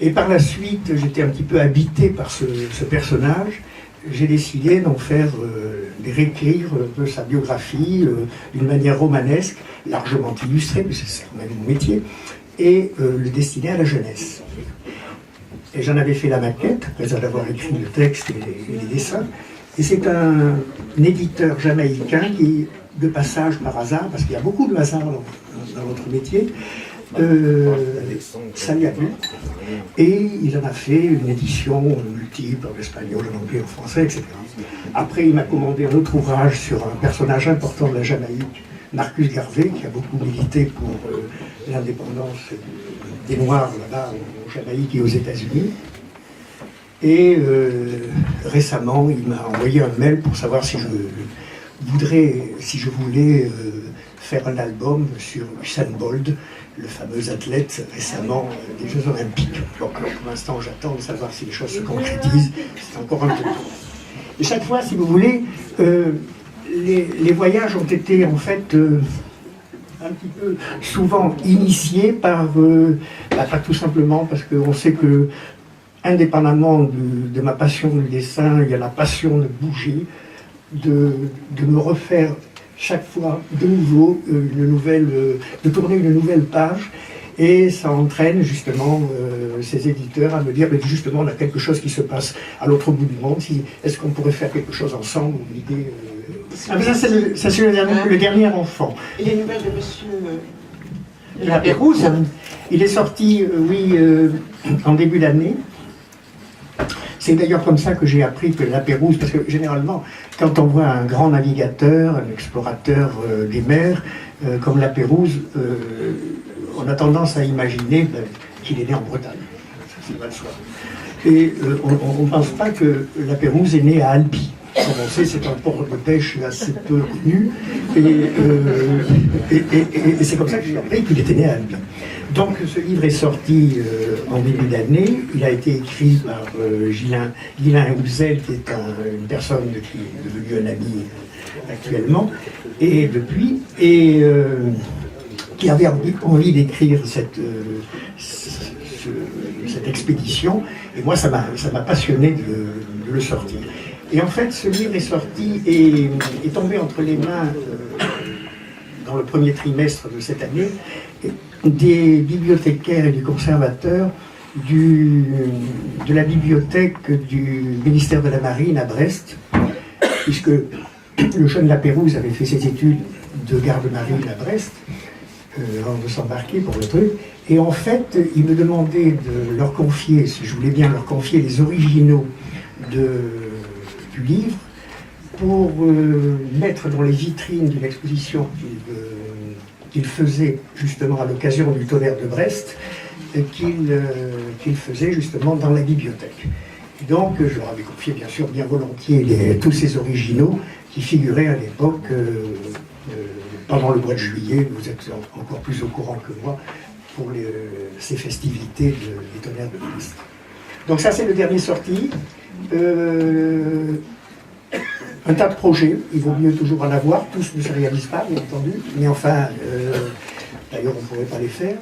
Et par la suite, j'étais un petit peu habité par ce personnage. J'ai décidé d'en faire, de réécrire un peu sa biographie d'une manière romanesque, largement illustrée, parce que c'est quand même mon métier, et le destiner à la jeunesse. Et j'en avais fait la maquette, après avoir écrit le texte et les dessins. Et c'est un éditeur jamaïcain qui, de passage par hasard, parce qu'il y a beaucoup de hasard dans notre métier, ça lui a plu. Et il en a fait une édition multiple, en espagnol, en anglais, en français, etc. Après, il m'a commandé un autre ouvrage sur un personnage important de la Jamaïque, Marcus Garvey, qui a beaucoup milité pour l'indépendance des Noirs là-bas, en Jamaïque et aux États-Unis. Et récemment, il m'a envoyé un mail pour savoir si je voulais faire un album sur Usain Bolt, le fameux athlète récemment des Jeux Olympiques. Alors pour l'instant, j'attends de savoir si les choses se concrétisent. C'est encore un peu tôt. Et chaque fois, si vous voulez, les voyages ont été en fait un petit peu souvent initiés par, pas tout simplement parce qu'on sait que, indépendamment de ma passion du dessin, il y a la passion de bouger, de me refaire chaque fois de nouveau de tourner une nouvelle page, et ça entraîne justement ces éditeurs à me dire mais justement on a quelque chose qui se passe à l'autre bout du monde, est-ce qu'on pourrait faire quelque chose ensemble, une idée ça c'est le dernier enfant. Et les nouvelles de monsieur La Pérouse, il est sorti en début d'année. C'est d'ailleurs comme ça que j'ai appris que La Pérouse, parce que généralement, quand on voit un grand navigateur, un explorateur des mers, comme La Pérouse, on a tendance à imaginer qu'il est né en Bretagne. Ça va de soi. Et on ne pense pas que La Pérouse est né à Albi. Comme on sait, c'est un port de pêche assez peu connu. Et c'est comme ça que j'ai appris qu'il était né à Albi. Donc ce livre est sorti en début d'année. Il a été écrit par Ghislain Houzel, qui est une personne qui est devenue un ami actuellement, et depuis, qui avait envie d'écrire cette expédition. Et moi, ça m'a passionné de le sortir. Et en fait, ce livre est sorti et est tombé entre les mains dans le premier trimestre de cette année des bibliothécaires et du conservateur de la bibliothèque du ministère de la Marine à Brest, puisque le jeune La Pérouse avait fait ses études de garde-marine à Brest, avant de s'embarquer pour le truc. Et en fait, ils me demandaient de leur confier, si je voulais bien leur confier les originaux du livre, pour mettre dans les vitrines d'une exposition qu'il faisait justement à l'occasion du tonnerre de Brest, qu'il faisait justement dans la bibliothèque. Et donc je leur avais confié bien sûr bien volontiers tous ces originaux qui figuraient à l'époque pendant le mois de juillet. Vous êtes encore plus au courant que moi pour ces festivités des tonnerres de Brest. Donc ça c'est le dernier sorti. Un tas de projets, il vaut mieux toujours en avoir, tous ne se réalisent pas bien entendu, mais enfin, d'ailleurs on ne pourrait pas les faire.